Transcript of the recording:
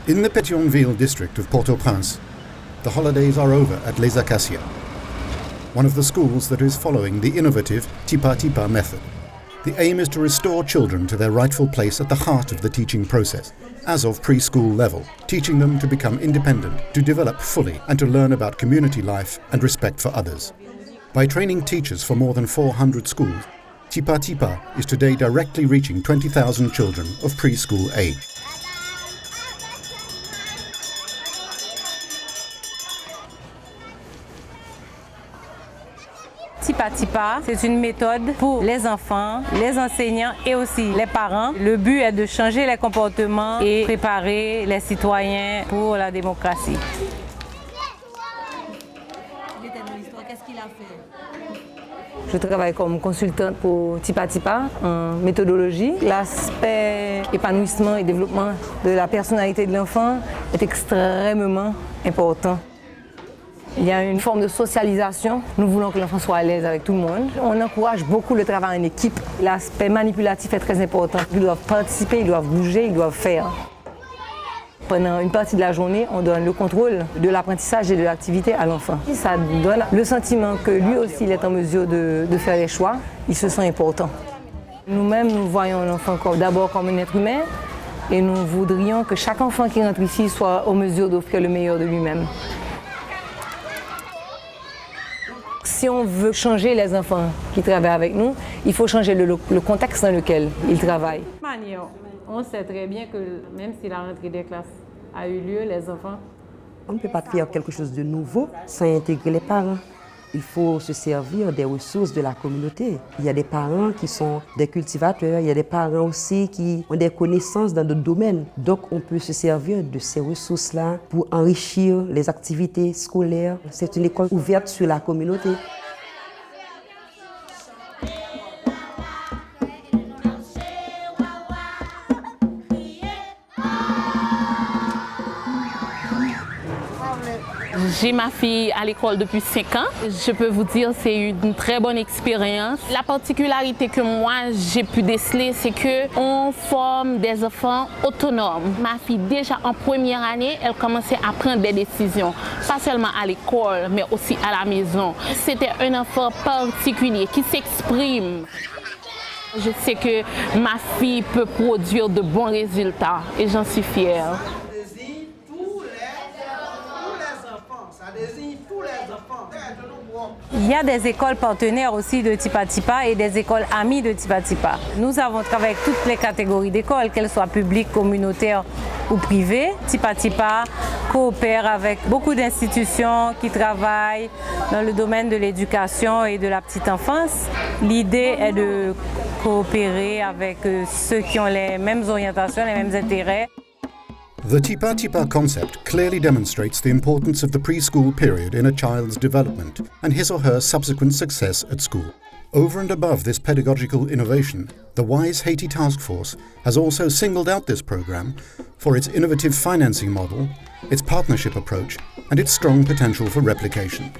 In the Pétionville district of Port-au-Prince, the holidays are over at Les Acacias, one of the schools that is following the innovative Tipa Tipa method. The aim is to restore children to their rightful place at the heart of the teaching process, as of preschool level, teaching them to become independent, to develop fully, and to learn about community life and respect for others. By training teachers for more than 400 schools, Tipa Tipa is today directly reaching 20,000 children of preschool age. Tipa Tipa, c'est une méthode pour les enfants, les enseignants et aussi les parents. Le but est de changer les comportements et préparer les citoyens pour la démocratie. Qu'est-ce qu'il a fait? Je travaille comme consultante pour Tipa Tipa en méthodologie. L'aspect épanouissement et développement de la personnalité de l'enfant est extrêmement important. Il y a une forme de socialisation. Nous voulons que l'enfant soit à l'aise avec tout le monde. On encourage beaucoup le travail en équipe. L'aspect manipulatif est très important. Ils doivent participer, ils doivent bouger, ils doivent faire. Pendant une partie de la journée, on donne le contrôle de l'apprentissage et de l'activité à l'enfant. Ça donne le sentiment que lui aussi il est en mesure de faire les choix. Il se sent important. Nous-mêmes, nous voyons l'enfant d'abord comme un être humain et nous voudrions que chaque enfant qui rentre ici soit en mesure d'offrir le meilleur de lui-même. Si on veut changer les enfants qui travaillent avec nous, il faut changer le contexte dans lequel ils travaillent. On sait très bien que même si la rentrée des classes a eu lieu, les enfants... On ne peut pas faire quelque chose de nouveau sans intégrer les parents. Il faut se servir des ressources de la communauté. Il y a des parents qui sont des cultivateurs, il y a des parents aussi qui ont des connaissances dans d'autres domaines. Donc on peut se servir de ces ressources-là pour enrichir les activités scolaires. C'est une école ouverte sur la communauté. J'ai ma fille à l'école depuis 5 ans. Je peux vous dire que c'est une très bonne expérience. La particularité que moi j'ai pu déceler, c'est qu'on forme des enfants autonomes. Ma fille, déjà en première année, elle commençait à prendre des décisions. Pas seulement à l'école, mais aussi à la maison. C'était un enfant particulier qui s'exprime. Je sais que ma fille peut produire de bons résultats et j'en suis fière. Il y a des écoles partenaires aussi de Tipa Tipa et des écoles amies de Tipa Tipa. Nous avons travaillé avec toutes les catégories d'écoles, qu'elles soient publiques, communautaires ou privées. Tipa Tipa coopère avec beaucoup d'institutions qui travaillent dans le domaine de l'éducation et de la petite enfance. L'idée est de coopérer avec ceux qui ont les mêmes orientations, les mêmes intérêts. The Tipa Tipa concept clearly demonstrates the importance of the preschool period in a child's development and his or her subsequent success at school. Over and above this pedagogical innovation, the WISE Haiti Task Force has also singled out this program for its innovative financing model, its partnership approach, and its strong potential for replication.